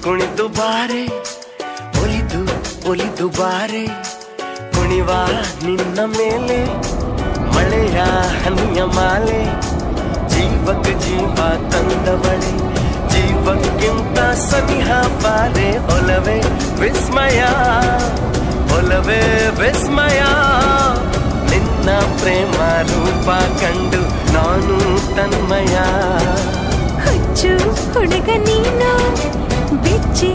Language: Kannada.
ಕುಣಿದು ಬಾರೆ ಒಲಿದು ಬಾರೆ ಕುಣಿವ ನಿನ್ನ ಮೇಲೆ ಮಳೆಯ ಹನಿಯ ಮಾಲೆ ಜೀವಕ್ಕೆ ಜೀವ ತಂದವಳೆ ಜೀವಕ್ಕಿಂತ ಸನಿಹ ಬಾರೆ ಒಲವೇ ವಿಸ್ಮಯ ನಿನ್ನ ಪ್ರೇಮ ರೂಪ ಕಂಡು ನಾನು ತನ್ಮಯ ಹುಚ್ಚು ಹುಡುಗ ನೀನು ಬಿಚ್ಚಿ